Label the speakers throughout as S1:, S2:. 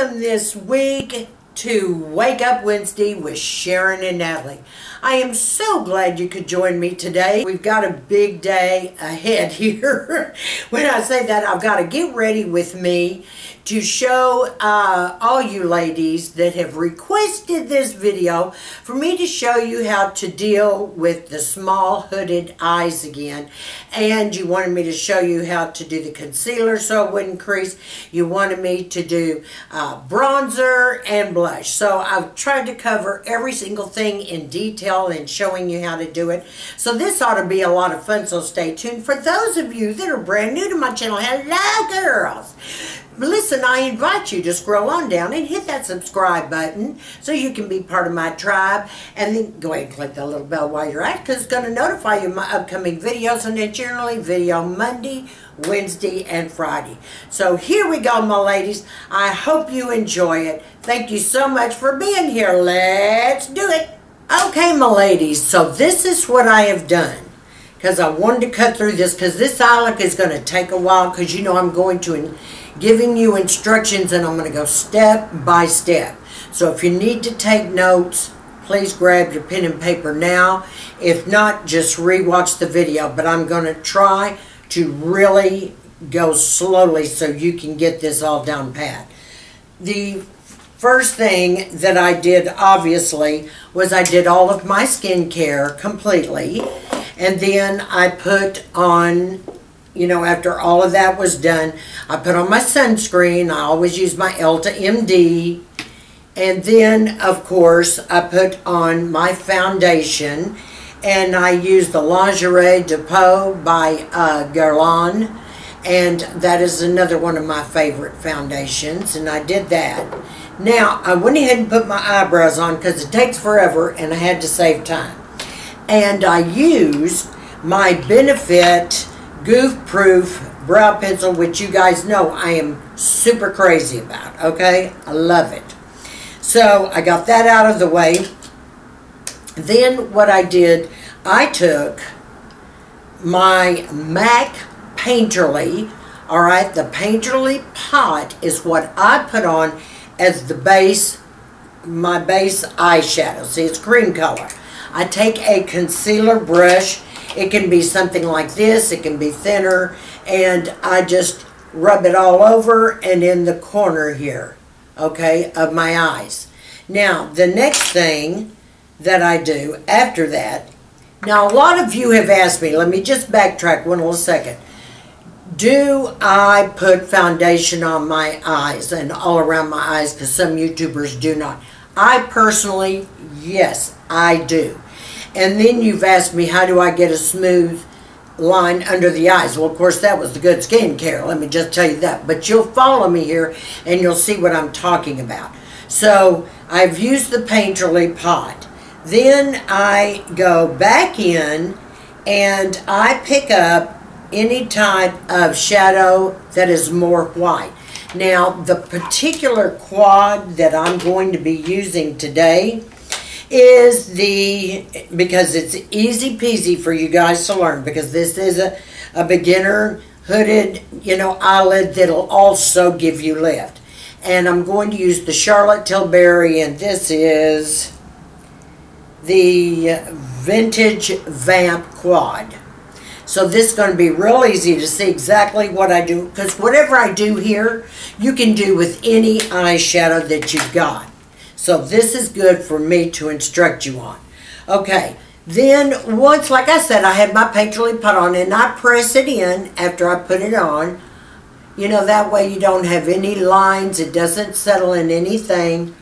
S1: Welcome this week to Wake Up Wednesday with Sharon and Nathalie. I am so glad you could join me today. We've got a big day ahead here. When I say that, I've got to get ready with me to show all you ladies that have requested this video for me to show you how to deal with the small hooded eyes again. And you wanted me to show you how to do the concealer so it wouldn't crease. You wanted me to do bronzer and blush. So I've tried to cover every single thing in detail and showing you how to do it. So this ought to be a lot of fun, so stay tuned. For those of you that are brand new to my channel, hello girls. Listen, I invite you to scroll on down and hit that subscribe button so you can be part of my tribe. And then go ahead and click the little bell while you're at it, because it's going to notify you of my upcoming videos. And then generally video Monday, Wednesday, and Friday. So here we go, my ladies. I hope you enjoy it. Thank you so much for being here. Let's do it. Okay, my ladies. So this is what I have done, because I wanted to cut through this, because this eye look is going to take a while, because you know I'm going to giving you instructions and I'm going to go step by step. So if you need to take notes, please grab your pen and paper now. If not, just rewatch the video. But I'm going to try to really go slowly so you can get this all down pat. The first thing that I did, obviously, was I did all of my skincare completely. And then I put on, you know, after all of that was done, I put on my sunscreen. I always use my Elta MD. And then, of course, I put on my foundation. And I used the Lingerie de Peau by Guerlain. And that is another one of my favorite foundations. And I did that. Now, I went ahead and put my eyebrows on because it takes forever and I had to save time. And I used my Benefit Goof Proof brow pencil, which you guys know I am super crazy about, okay? I love it. So I got that out of the way. Then what I did, I took my MAC Painterly, all right? The Painterly pot is what I put on as the base, my base eyeshadow. See, it's cream color. I take a concealer brush. It can be something like this. It can be thinner. And I just rub it all over and in the corner here, okay, of my eyes. Now, the next thing that I do after that, now a lot of you have asked me, let me just backtrack one little second. Do I put foundation on my eyes and all around my eyes? Because some YouTubers do not. I personally, yes, I do. And then you've asked me, how do I get a smooth line under the eyes? Well, of course, that was the good skincare. Let me just tell you that. But you'll follow me here, and you'll see what I'm talking about. So, I've used the Painterly pot. Then I go back in, and I pick up any type of shadow that is more white. Now, the particular quad that I'm going to be using today is because it's easy peasy for you guys to learn, because this is a beginner hooded, you know, eyelid that'll also give you lift. And I'm going to use the Charlotte Tilbury, and this is the Vintage Vamp Quad. So this is going to be real easy to see exactly what I do, because whatever I do here, you can do with any eyeshadow that you've got. So this is good for me to instruct you on. Okay, then once, like I said, I have my Painterly pot on, and I press it in after I put it on. You know, that way you don't have any lines. It doesn't settle in anything.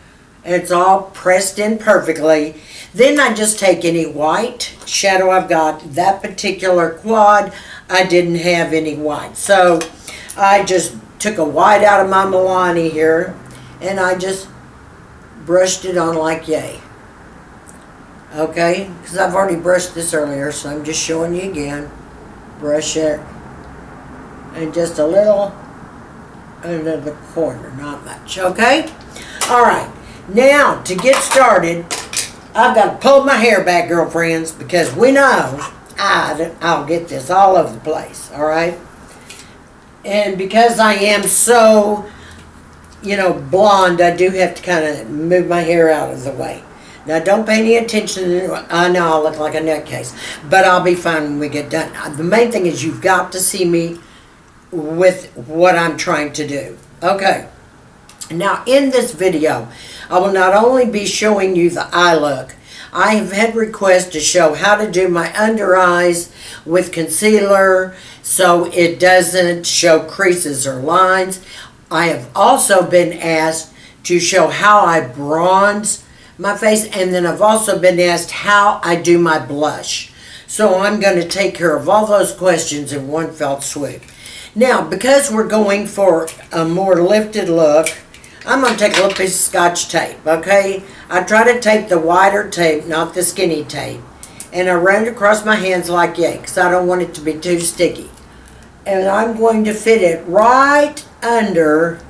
S1: It's all pressed in perfectly. Then I just take any white shadow I've got. That particular quad, I didn't have any white. So I just took a white out of my Milani here, and I just brushed it on like yay. Okay, because I've already brushed this earlier, so I'm just showing you again. Brush it, and just a little under the corner, not much. Okay, all right. Now to get started, I've got to pull my hair back, girlfriends, because we know I'll get this all over the place. All right, and because I am so you know, blonde, I do have to kind of move my hair out of the way. Now, don't pay any attention to, I know I look like a nutcase, but I'll be fine when we get done. The main thing is you've got to see me with what I'm trying to do. Okay. Now, in this video, I will not only be showing you the eye look, I have had requests to show how to do my under eyes with concealer so it doesn't show creases or lines. I have also been asked to show how I bronze my face, and then I've also been asked how I do my blush. So I'm going to take care of all those questions in one fell swoop. Now, because we're going for a more lifted look, I'm going to take a little piece of Scotch tape, okay? I try to take the wider tape, not the skinny tape, and I run it across my hands like yay, because I don't want it to be too sticky. And I'm going to fit it right under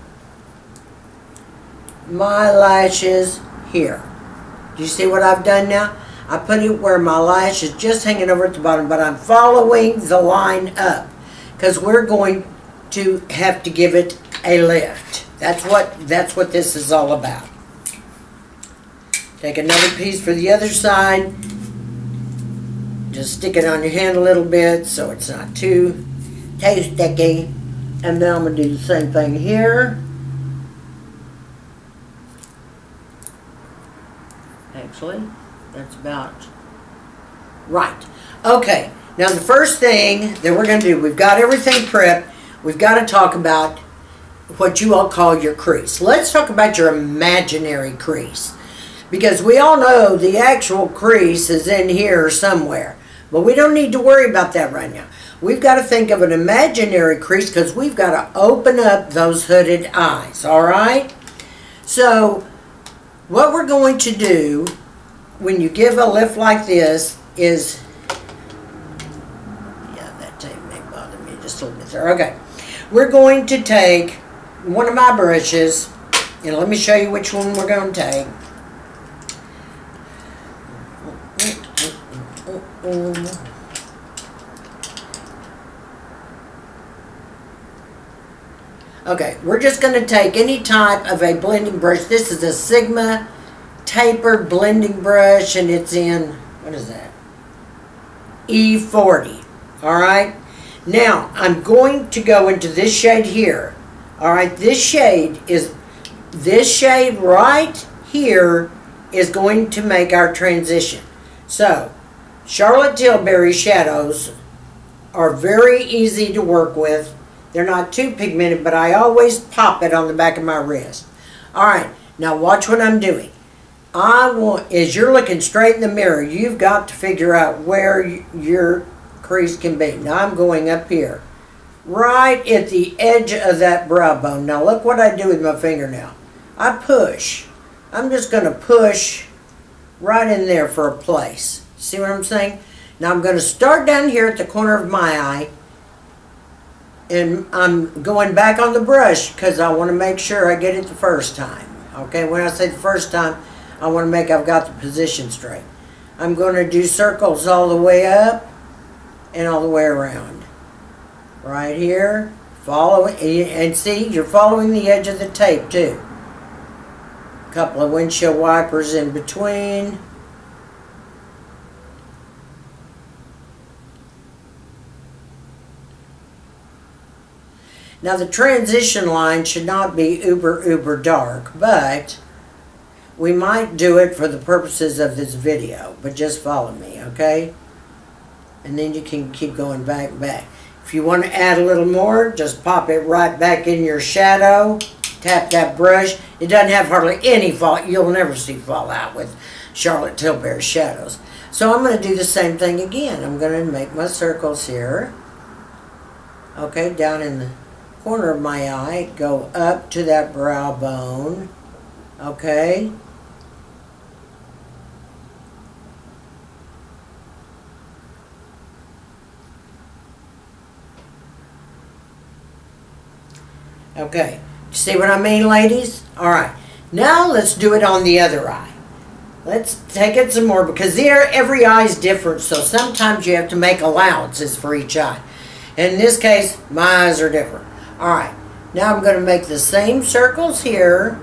S1: my lashes here. Do you see what I've done now? I put it where my lash is just hanging over at the bottom, but I'm following the line up because we're going to have to give it a lift. That's what this is all about. Take another piece for the other side. Just stick it on your hand a little bit so it's not too sticky. And then I'm going to do the same thing here. Actually, that's about right. Okay, now the first thing that we're going to do, we've got everything prepped. We've got to talk about what you all call your crease. Let's talk about your imaginary crease. Because we all know the actual crease is in here somewhere. But we don't need to worry about that right now. We've got to think of an imaginary crease because we've got to open up those hooded eyes, all right? So, what we're going to do when you give a lift like this is, yeah, that tape may bother me just a little bit there. Okay, we're going to take one of my brushes, and let me show you which one we're going to take. Okay, we're just going to take any type of a blending brush. This is a Sigma tapered blending brush, and it's in, what is that? E40. Alright? Now, I'm going to go into this shade here. Alright, this shade right here is going to make our transition. So, Charlotte Tilbury shadows are very easy to work with. They're not too pigmented, but I always pop it on the back of my wrist. Alright, now watch what I'm doing. As you're looking straight in the mirror, you've got to figure out where your crease can be. Now I'm going up here, right at the edge of that brow bone. Now look what I do with my fingernail. I push. I'm just going to push right in there for a place. See what I'm saying? Now I'm going to start down here at the corner of my eye, and I'm going back on the brush because I want to make sure I get it the first time. Okay, when I say the first time, I want to make I've got the position straight. I'm going to do circles all the way up and all the way around. Right here, follow, and see, you're following the edge of the tape too. A couple of windshield wipers in between. Now the transition line should not be uber dark, but we might do it for the purposes of this video, but just follow me, okay? And then you can keep going back. If you want to add a little more, just pop it right back in your shadow, tap that brush. It doesn't have hardly any fall, you'll never see fallout with Charlotte Tilbury shadows. So I'm going to do the same thing again. I'm going to make my circles here, okay, down in the corner of my eye, go up to that brow bone, okay? Okay, see what I mean, ladies? Alright, now let's do it on the other eye. Let's take it some more because every eye is different, so sometimes you have to make allowances for each eye. In this case, my eyes are different. Alright, Now I'm going to make the same circles here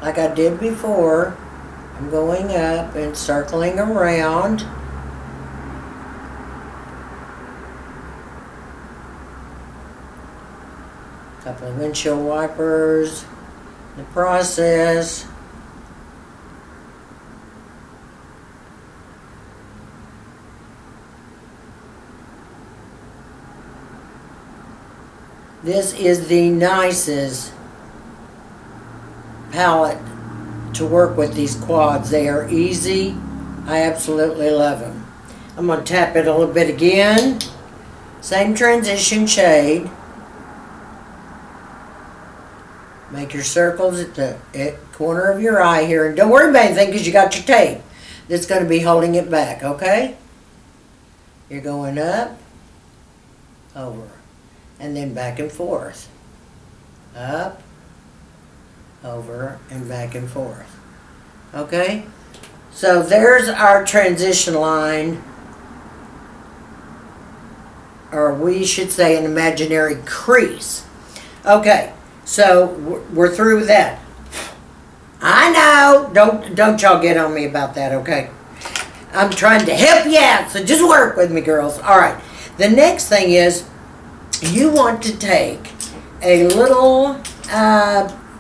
S1: like I did before. I'm going up and circling around. A couple of windshield wipers in the process. This is the nicest palette to work with, these quads. They are easy. I absolutely love them. I'm going to tap it a little bit again. Same transition shade. Make your circles at the corner of your eye here. And don't worry about anything because you got your tape that's going to be holding it back, okay? You're going up, over, and then back and forth. Up, over, and back and forth. Okay? So there's our transition line, or we should say an imaginary crease. Okay, so we're through with that. I know, don't y'all get on me about that, okay? I'm trying to help you out, so just work with me, girls. All right, the next thing is you want to take a little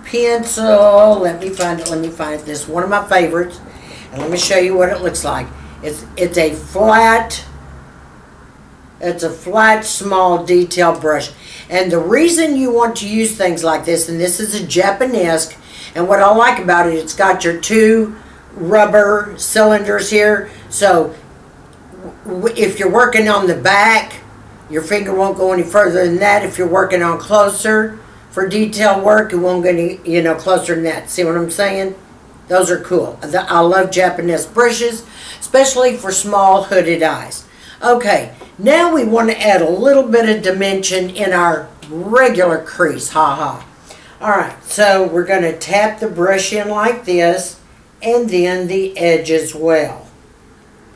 S1: pencil. Let me find it. This is one of my favorites, and let me show you what it looks like. It's a flat small detail brush, and the reason you want to use things like this, and this is a Japanese, and what I like about it, it's got your two rubber cylinders here, so if you're working on the back, your finger won't go any further than that. If you're working on closer for detail work, it won't go any, closer than that. See what I'm saying? Those are cool. I love Japanese brushes, especially for small hooded eyes. Okay, now we want to add a little bit of dimension in our regular crease. Alright, so we're going to tap the brush in like this, and then the edge as well.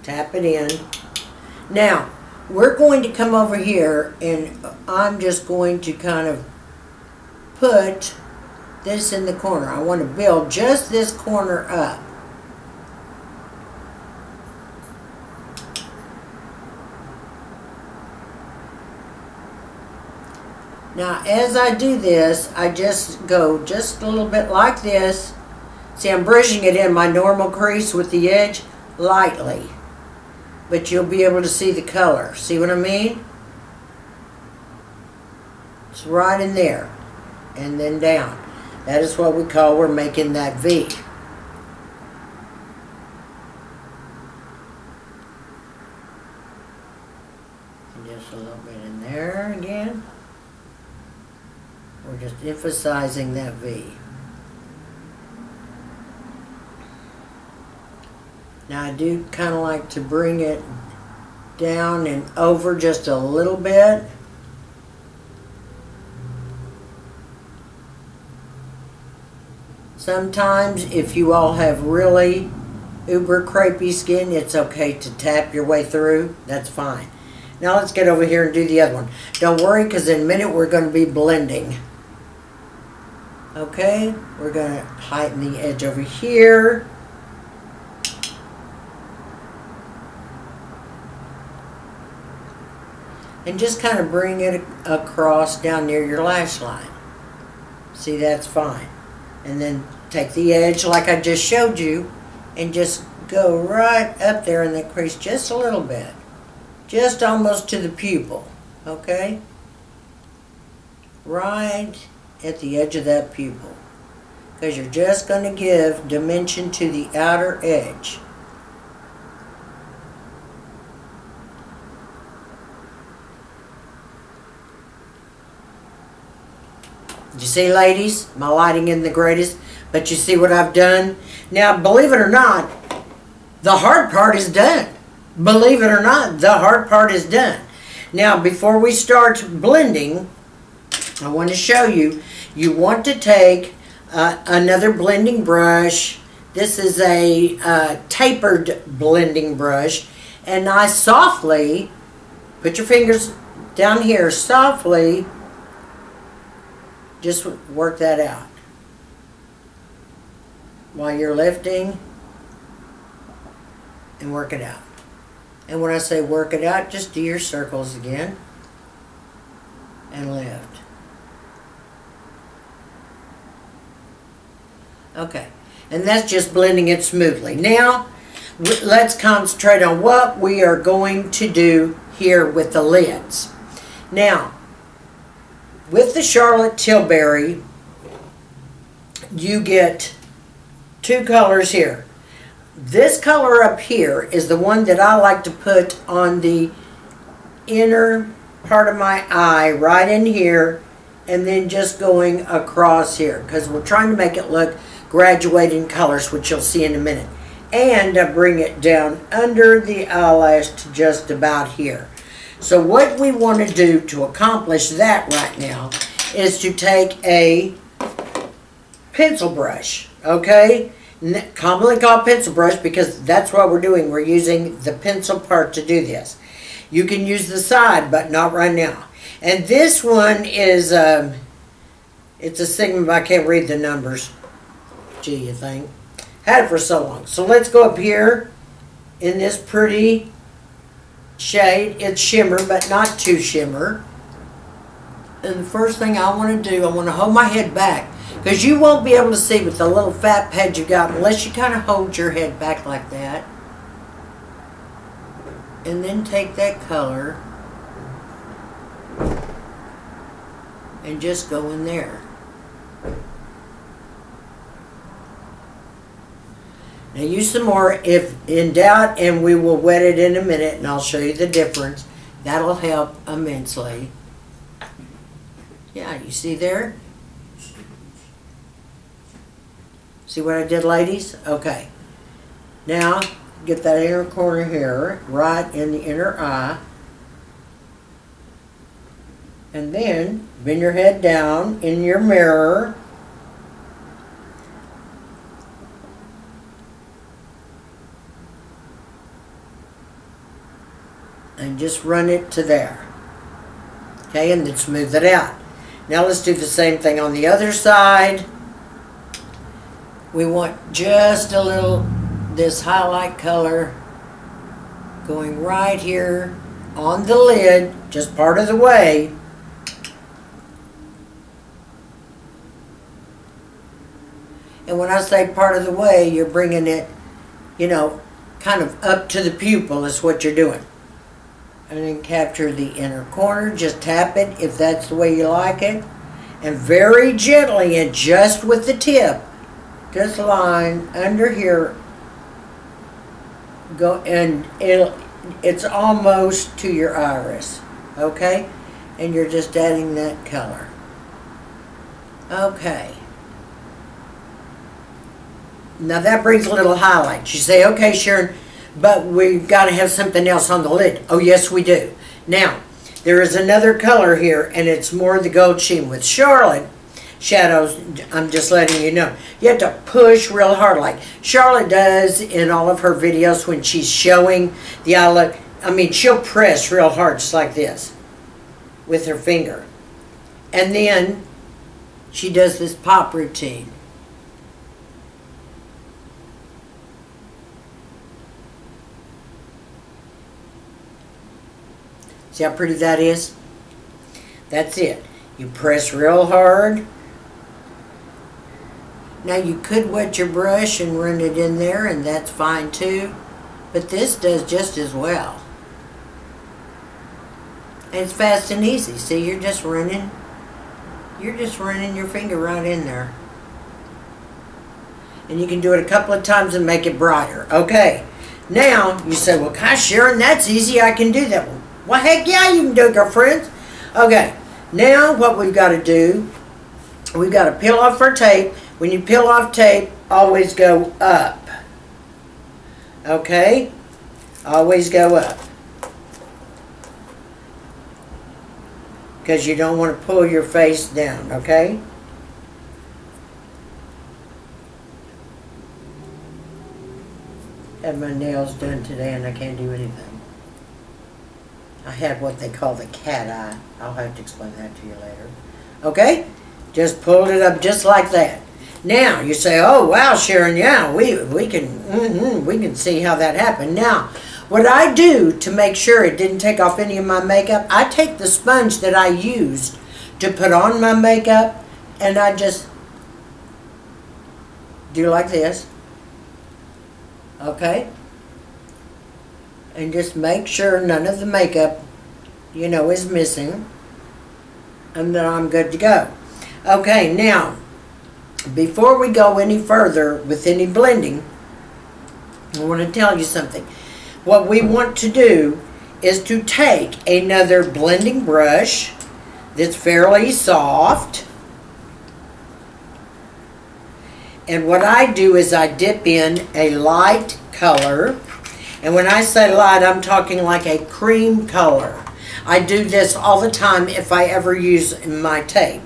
S1: Tap it in. Now, we're going to come over here, and I'm just going to kind of put this in the corner. I want to build just this corner up. Now, as I do this, I just go just a little bit like this. See, I'm brushing it in my normal crease with the edge lightly. But you'll be able to see the color. See what I mean? It's right in there. And then down. That is what we call, we're making that V. And just a little bit in there again. We're just emphasizing that V. Now I do kind of like to bring it down and over just a little bit. Sometimes if you all have really uber crepey skin, it's okay to tap your way through. That's fine. Now let's get over here and do the other one. Don't worry, because in a minute we're going to be blending. Okay, we're going to heighten the edge over here. And just kind of bring it across down near your lash line. See, that's fine. And then take the edge like I just showed you and just go right up there in the crease just a little bit. Just almost to the pupil. Okay? Right at the edge of that pupil. Because you're just going to give dimension to the outer edge. You see, ladies, my lighting isn't the greatest, but you see what I've done? Now, believe it or not, the hard part is done. Believe it or not, the hard part is done. Now, before we start blending, I want to show you, you want to take another blending brush. This is a tapered blending brush, and I softly, put your fingers down here, softly Just work that out while you're lifting, and work it out. And when I say work it out, just do your circles again and lift. Okay, and that's just blending it smoothly. Now let's concentrate on what we are going to do here with the lids. Now, with the Charlotte Tilbury, you get two colors here. This color up here is the one that I like to put on the inner part of my eye, right in here, and then just going across here, because we're trying to make it look graduating colors, which you'll see in a minute. And I bring it down under the eyelash to just about here. So what we want to do to accomplish that right now is to take a pencil brush, okay? Commonly called pencil brush because that's what we're doing. We're using the pencil part to do this. You can use the side, but not right now. And this one is, it's a Sigma, but I can't read the numbers. Gee, you think? Had it for so long. So let's go up here in this pretty shade. It's shimmer, but not too shimmer. And the first thing I want to do, I want to hold my head back, because you won't be able to see with the little fat pad you got unless you kind of hold your head back like that. And then take that color and just go in there. Now use some more if in doubt, and we will wet it in a minute and I'll show you the difference. That'll help immensely. Yeah, you see there? See what I did, ladies? Okay. Now, get that inner corner here, right in the inner eye. And then, bend your head down in your mirror. And just run it to there. Okay, and then smooth it out. Now let's do the same thing on the other side. We want just a little, this highlight color going right here on the lid, just part of the way. And when I say part of the way, you're bringing it, you know, kind of up to the pupil is what you're doing. And then capture the inner corner, just tap it if that's the way you like it. And very gently, and just with the tip, this line under here, go, and it's almost to your iris, okay? And you're just adding that color. Okay. Now that brings a little highlight. You say, okay, Sharon, but we've got to have something else on the lid. Oh, yes, we do. Now, there is another color here, and it's more the gold sheen. With Charlotte shadows, I'm just letting you know, you have to push real hard like Charlotte does in all of her videos when she's showing the eye look. I mean, she'll press real hard just like this with her finger. And then she does this pop routine. See how pretty that is? That's it. You press real hard. Now you could wet your brush and run it in there, and that's fine too. But this does just as well. And it's fast and easy. See, you're just running your finger right in there. And you can do it a couple of times and make it brighter. Okay. Now, you say, well, gosh, Sharon, that's easy. I can do that. Well, heck yeah, you can do it, girlfriends. Okay, now what we've got to do, we've got to peel off our tape. When you peel off tape, always go up. Okay? Always go up. Because you don't want to pull your face down, okay? Had my nails done today and I can't do anything. I had what they call the cat eye. I'll have to explain that to you later. Okay? Just pulled it up just like that. Now you say, "Oh wow, Sharon, yeah, we can see how that happened." Now, what I do to make sure it didn't take off any of my makeup, I take the sponge that I used to put on my makeup, and I just do like this, okay? And just make sure none of the makeup, you know, is missing, and then I'm good to go. Okay, now, before we go any further with any blending, I want to tell you something. What we want to do is to take another blending brush that's fairly soft, and what I do is I dip in a light color, and when I say light, I'm talking like a cream color. I do this all the time if I ever use my tape.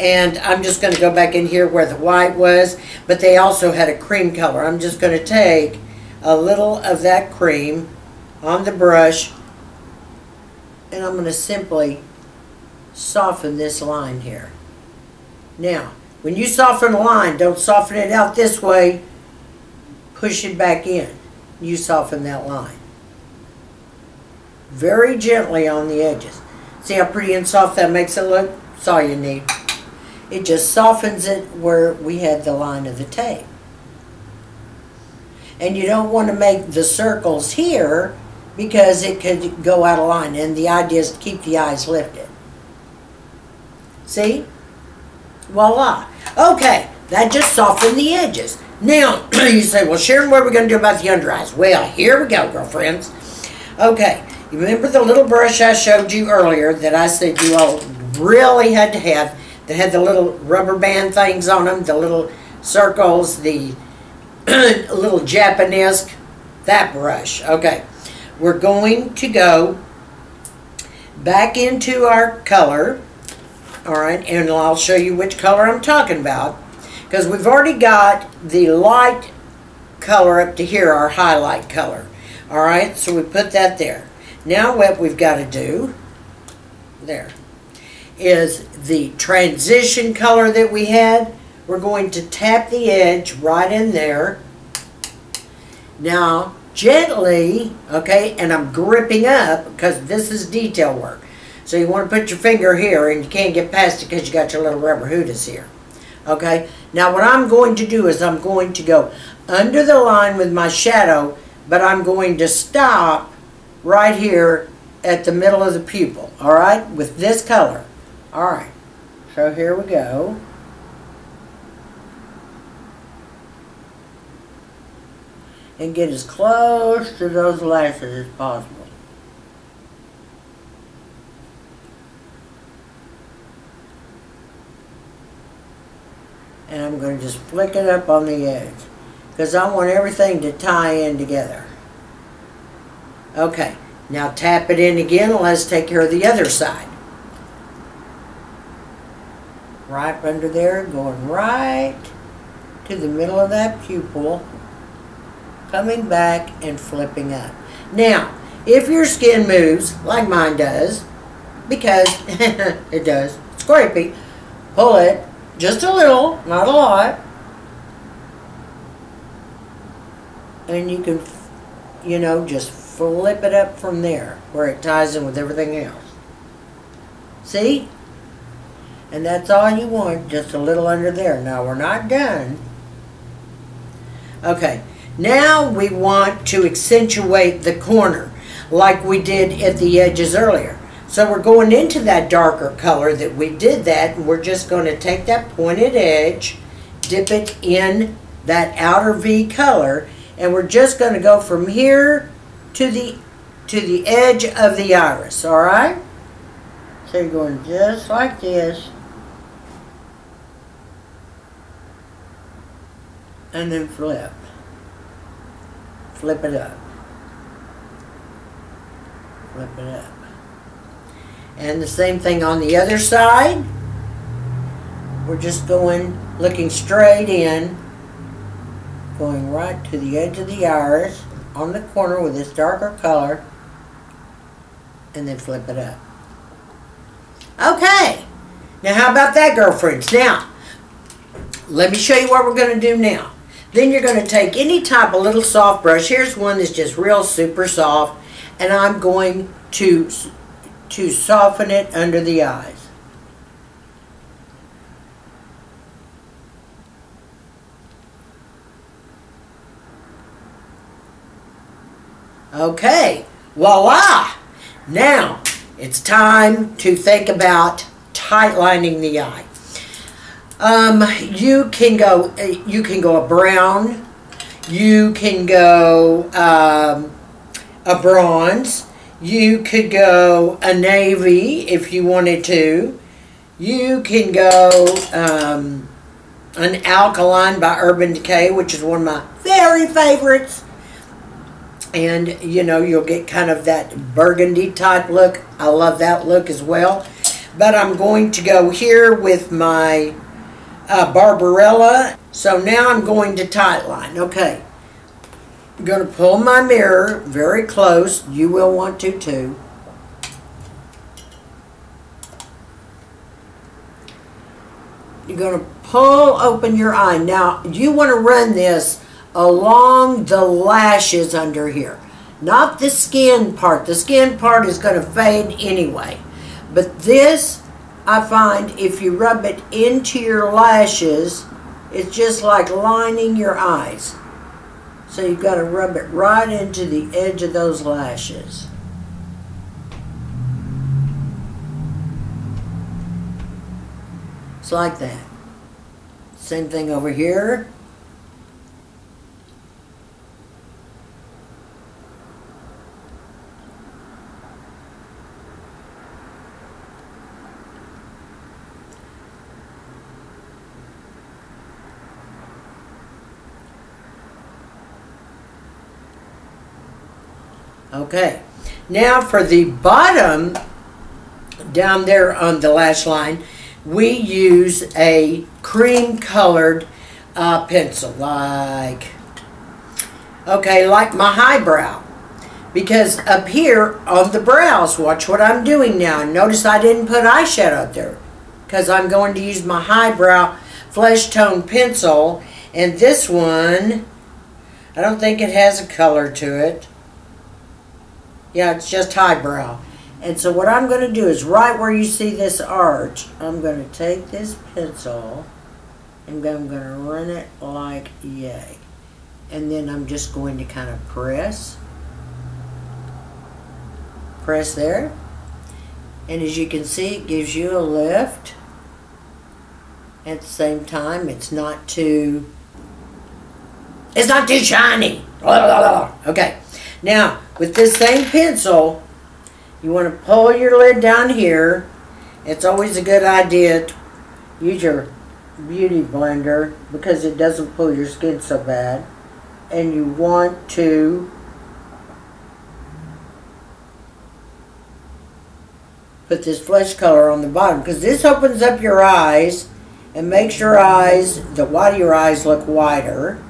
S1: And I'm just going to go back in here where the white was, but they also had a cream color. I'm just going to take a little of that cream on the brush, and I'm going to simply soften this line here. Now, when you soften a line, don't soften it out this way. Push it back in. You soften that line. Very gently on the edges. See how pretty and soft that makes it look? That's all you need. It just softens it where we had the line of the tape. And you don't want to make the circles here because it could go out of line. And the idea is to keep the eyes lifted. See? Voila. Okay, that just softened the edges. Now, you say, well, Sharon, what are we going to do about the under eyes? Well, here we go, girlfriends. Okay, you remember the little brush I showed you earlier that I said you all really had to have, that had the little rubber band things on them, the little circles, the little Japanese, that brush. Okay, we're going to go back into our color, all right, and I'll show you which color I'm talking about, because we've already got the light color up to here, our highlight color, all right, so we put that there. Now what we've got to do, there, is the transition color that we had. We're going to tap the edge right in there. Now, gently, okay, and I'm gripping up because this is detail work. So you want to put your finger here, and you can't get past it because you got your little rubber hoodas here. Okay, now what I'm going to do is I'm going to go under the line with my shadow, but I'm going to stop right here at the middle of the pupil, all right, with this color. All right, so here we go. And get as close to those lashes as possible. And I'm going to just flick it up on the edge because I want everything to tie in together. Okay, now tap it in again and let's take care of the other side. Right under there, going right to the middle of that pupil, coming back and flipping up. Now, if your skin moves, like mine does, because it does, it's scrapey, pull it just a little, not a lot, and you can, you know, just flip it up from there where it ties in with everything else. See? And that's all you want, just a little under there. Now we're not done. Okay, now we want to accentuate the corner like we did at the edges earlier. So we're going into that darker color that we did that, and we're just going to take that pointed edge, dip it in that outer V color, and we're just going to go from here to the edge of the iris, all right? So you're going just like this, and then flip. Flip it up. Flip it up. And the same thing on the other side. We're just going, looking straight in, going right to the edge of the iris on the corner with this darker color, and then flip it up. Okay, Now how about that, girlfriends? Now, let me show you what we're going to do now. Then you're going to take any type of little soft brush. Here's one that's just real super soft. And I'm going to soften it under the eyes. Okay, voila! Now, it's time to think about tight lining the eye. You can go a brown, you can go a bronze, you could go a navy if you wanted to, you can go an alkaline by Urban Decay, which is one of my very favorites. And you know, you'll get kind of that burgundy type look. I love that look as well. But I'm going to go here with my Barbarella. So now I'm going to tight line. Okay. I'm going to pull my mirror very close. You will want to too. You're going to pull open your eye. Now, you want to run this along the lashes under here. Not the skin part. The skin part is going to fade anyway. But this, I find, if you rub it into your lashes, it's just like lining your eyes. So you've got to rub it right into the edge of those lashes. It's like that. Same thing over here. Okay, now for the bottom, down there on the lash line, we use a cream colored pencil, like my highbrow. Because up here on the brows, watch what I'm doing now. Notice I didn't put eyeshadow up there, because I'm going to use my highbrow flesh tone pencil. And this one, I don't think it has a color to it. Yeah, it's just highbrow. And so what I'm going to do is right where you see this arch, I'm going to take this pencil and I'm going to run it like yay. And then I'm just going to kind of press there. And as you can see, it gives you a lift. At the same time, it's not too shiny. Okay. Now, with this same pencil, you want to pull your lid down here. It's always a good idea to use your beauty blender because it doesn't pull your skin so bad. And you want to put this flesh color on the bottom because this opens up your eyes and makes your eyes, the white of your eyes, look whiter.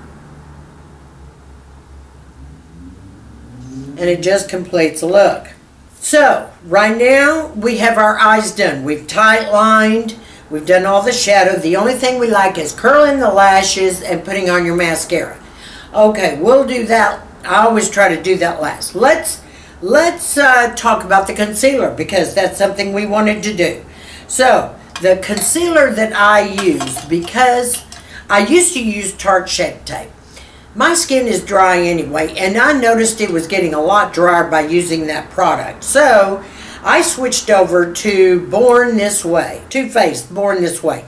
S1: And it just completes the look. So, right now, we have our eyes done. We've tight lined, we've done all the shadow. The only thing we like is curling the lashes and putting on your mascara. Okay, we'll do that. I always try to do that last. Let's talk about the concealer because that's something we wanted to do. So, the concealer that I use, because I used to use Tarte Shape Tape. My skin is dry anyway, and I noticed it was getting a lot drier by using that product. So, I switched over to Born This Way, Too Faced Born This Way.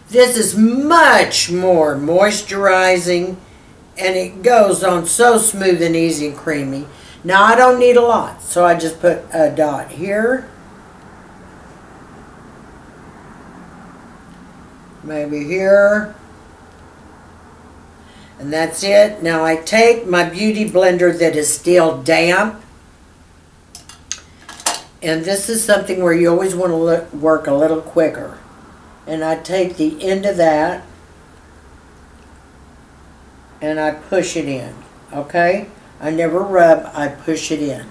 S1: This is much more moisturizing, and it goes on so smooth and easy and creamy. Now, I don't need a lot, so I just put a dot here. Maybe here. And that's it. Now I take my beauty blender that is still damp. And this is something where you always want to work a little quicker. And I take the end of that and I push it in. Okay? I never rub, I push it in.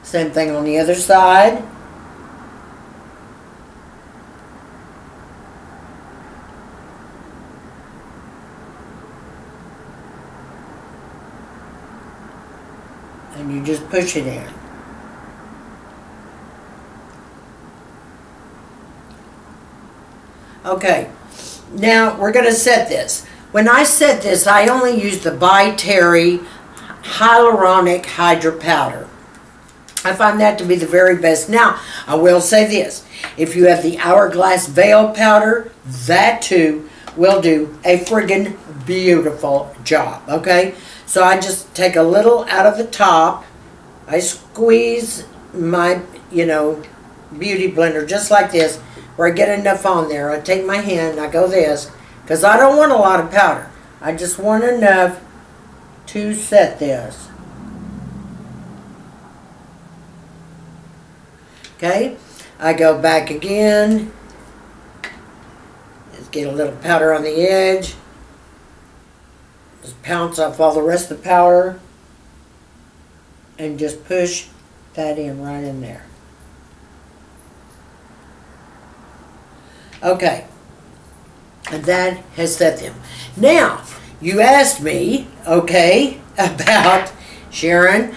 S1: Same thing on the other side. And you just push it in. Okay, now we're going to set this. When I set this, I only use the By Terry Hyaluronic Hydra Powder. I find that to be the very best. Now, I will say this. If you have the Hourglass Veil Powder, that too will do a friggin' beautiful job, okay? So I just take a little out of the top. I squeeze my, beauty blender just like this, where I get enough on there. I take my hand, I go this, because I don't want a lot of powder. I just want enough to set this. Okay, I go back again. Just get a little powder on the edge. Just pounce off all the rest of the powder. And just push that in right in there. Okay, and that has set them. Now, you asked me, okay, about, Sharon,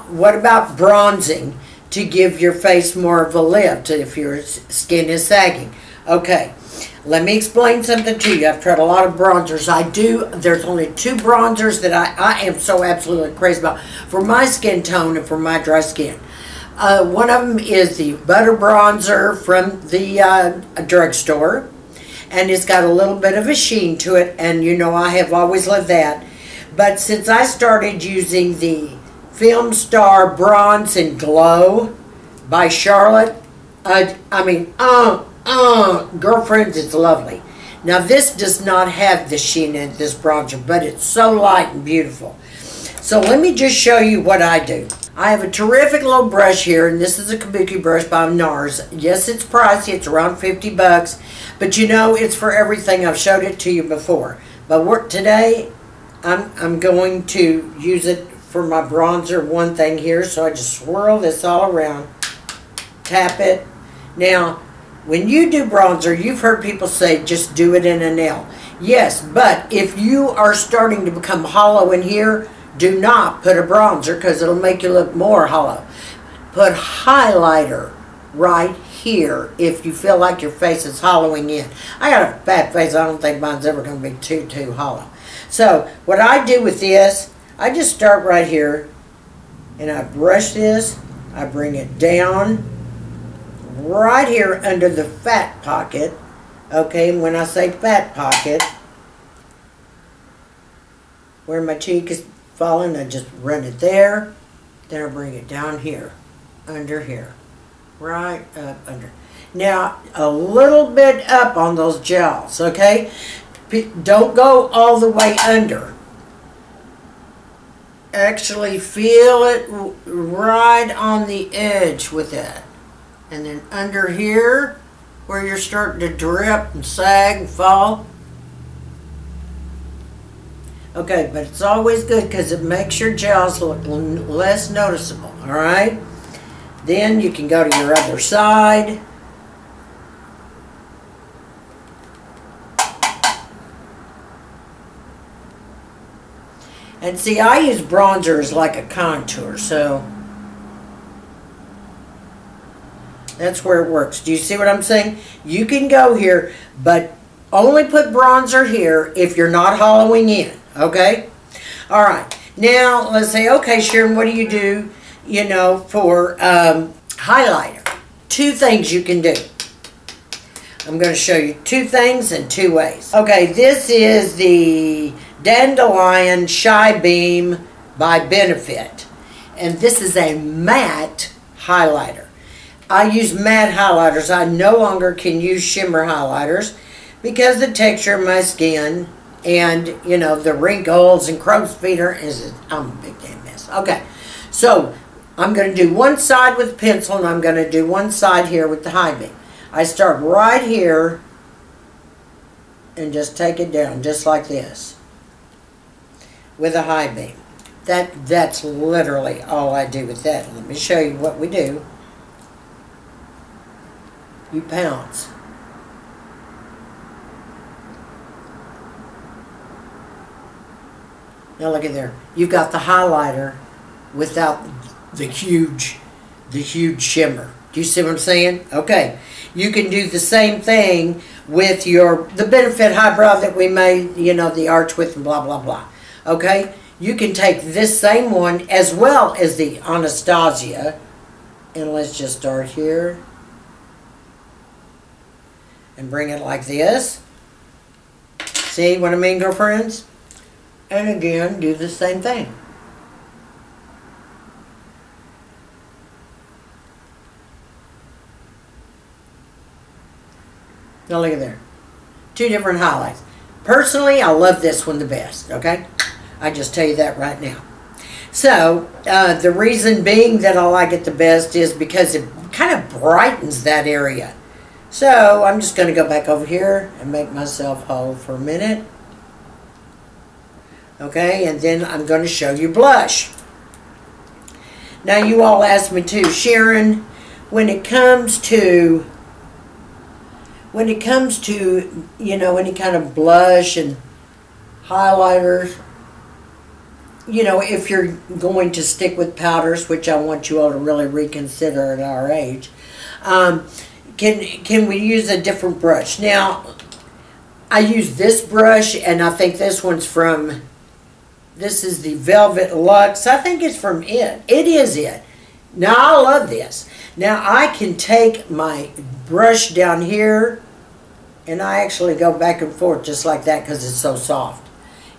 S1: what about bronzing to give your face more of a lift if your skin is sagging? Okay, let me explain something to you. I've tried a lot of bronzers. There's only 2 bronzers that I am so absolutely crazy about for my skin tone and for my dry skin. One of them is the Butter Bronzer from the drugstore, and it's got a little bit of a sheen to it, and I have always loved that. But since I started using the Film Star Bronze and Glow by Charlotte, girlfriends, it's lovely. Now this does not have the sheen in this bronzer, but it's so light and beautiful. So let me just show you what I do. I have a terrific little brush here, and this is a kabuki brush by NARS. Yes, it's pricey. It's around 50 bucks. But it's for everything. I've showed it to you before. But today, I'm going to use it for my bronzer, one thing here. So I just swirl this all around. Tap it. Now, when you do bronzer, you've heard people say just do it in a nail. Yes, but if you are starting to become hollow in here, do not put a bronzer because it'll make you look more hollow. Put highlighter right here if you feel like your face is hollowing in. I got a fat face. I don't think mine's ever going to be too hollow. So what I do with this, I just start right here and I brush this. I bring it down right here under the fat pocket. Okay, and when I say fat pocket, where my cheek is falling, I just run it there. Then I bring it down here, under here, right up under. Now, a little bit up on those jowls, okay? Don't go all the way under. Actually feel it right on the edge with that. And then under here, where you're starting to drip and sag and fall. Okay, but it's always good because it makes your jowls look less noticeable, all right? Then you can go to your other side. And see, I use bronzer as like a contour, so that's where it works. Do you see what I'm saying? You can go here, but only put bronzer here if you're not hollowing in, okay? All right. Now, let's say, okay, Sharon, what do you do, for highlighter? 2 things you can do. I'm going to show you 2 things in 2 ways. Okay, this is the Dandelion Shy Beam by Benefit. And this is a matte highlighter. I use matte highlighters. I no longer can use shimmer highlighters because the texture of my skin and, the wrinkles and crow's feet I'm a big damn mess. Okay, so I'm going to do one side with pencil and I'm going to do one side here with the high beam. I start right here and just take it down just like this with a high beam. That's literally all I do with that. Let me show you what we do. You pounce. Now look at there. You've got the highlighter without the huge shimmer. Do you see what I'm saying? Okay. You can do the same thing with the Benefit Highbrow that we made, you know, the arch width and blah, blah, blah. Okay? You can take this same one as well as the Anastasia. And let's just start here. And bring it like this. See what I mean, girlfriends? And again, do the same thing. Now look at there. Two different highlights. Personally, I love this one the best, okay? I just tell you that right now. So, the reason being that I like it the best is because it kind of brightens that area. So, I'm just going to go back over here and make myself whole for a minute. Okay, and then I'm going to show you blush. Now, you all asked me too, Sharon, when it comes to, you know, any kind of blush and highlighters, you know, if you're going to stick with powders, which I want you all to really reconsider at our age, can we use a different brush? Now, I use this brush, and I think this one's from, this is the Velvet Luxe. I think it's from It. It is It. Now, I love this. Now, I can take my brush down here, and I actually go back and forth just like that because it's so soft.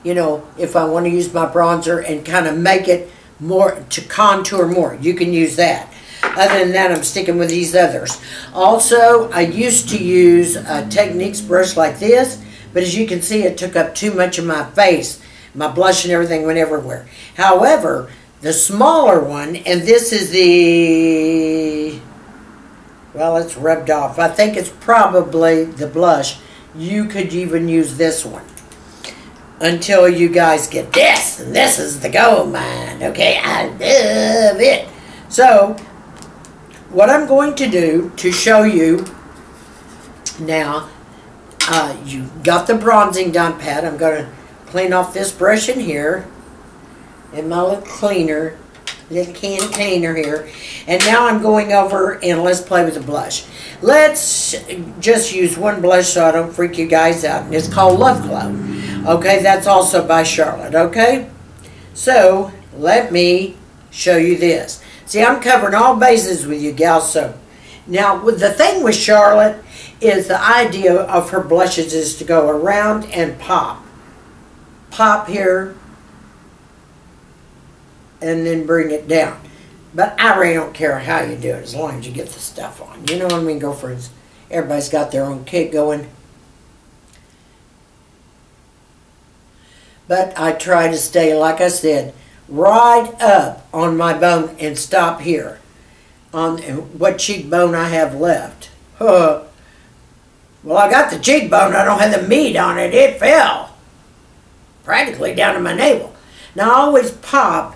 S1: You know, if I want to use my bronzer and kind of make it more, to contour more, you can use that. Other than that, I'm sticking with these others. Also, I used to use a Techniques brush like this, but as you can see, it took up too much of my face. My blush and everything went everywhere. However, the smaller one, and this is the, well, it's rubbed off. I think it's probably the blush. You could even use this one until you guys get this, and this is the gold mine. Okay, I love it. So, what I'm going to do to show you now, you got the bronzing down pat. I'm going to clean off this brush in here, and my little cleaner, little can cleaner here. And now I'm going over and let's play with the blush. Let's just use one blush so I don't freak you guys out. And it's called Love Glow. Okay, that's also by Charlotte, okay? So, let me show you this. See, I'm covering all bases with you gals. So, now, the thing with Charlotte is the idea of her blushes is to go around and pop. Pop here, and then bring it down. But I really don't care how you do it, as long as you get the stuff on. You know what I mean, girlfriends? Everybody's got their own kick going. But I try to stay, like I said, right up on my bone and stop here. On what cheekbone I have left. Well, I got the cheekbone, I don't have the meat on it. It fell practically down to my navel. Now, I always pop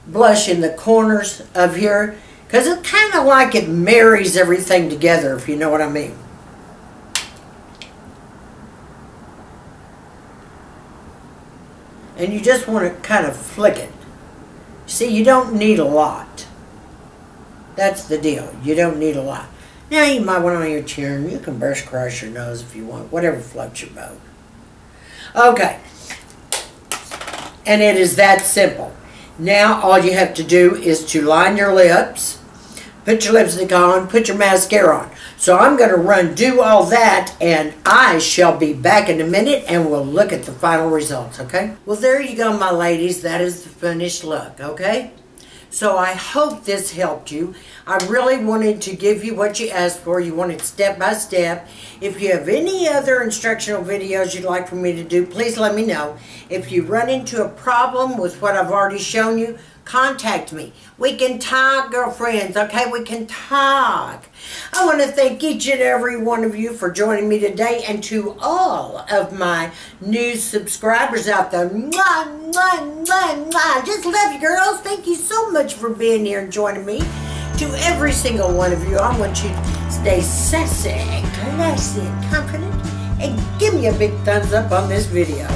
S1: blush in the corners of here because it's kind of like it marries everything together, if you know what I mean. And you just want to kind of flick it. See, you don't need a lot. That's the deal. You don't need a lot. Now, you might want on your chin. You can brush across your nose if you want. Whatever floats your boat. Okay. And it is that simple. Now, all you have to do is to line your lips, put your lipstick on, put your mascara on. So I'm going to do all that, and I shall be back in a minute, and we'll look at the final results, okay? Well, there you go, my ladies. That is the finished look, okay? So I hope this helped you. I really wanted to give you what you asked for. You wanted step by step. If you have any other instructional videos you'd like for me to do, please let me know. If you run into a problem with what I've already shown you, contact me. We can talk, girlfriends, okay? We can talk. I want to thank each and every one of you for joining me today, and to all of my new subscribers out there. Mwah, mwah, mwah, mwah. Just love you, girls. Thank you so much for being here and joining me. To every single one of you, I want you to stay sassy, classy, and confident, and give me a big thumbs up on this video.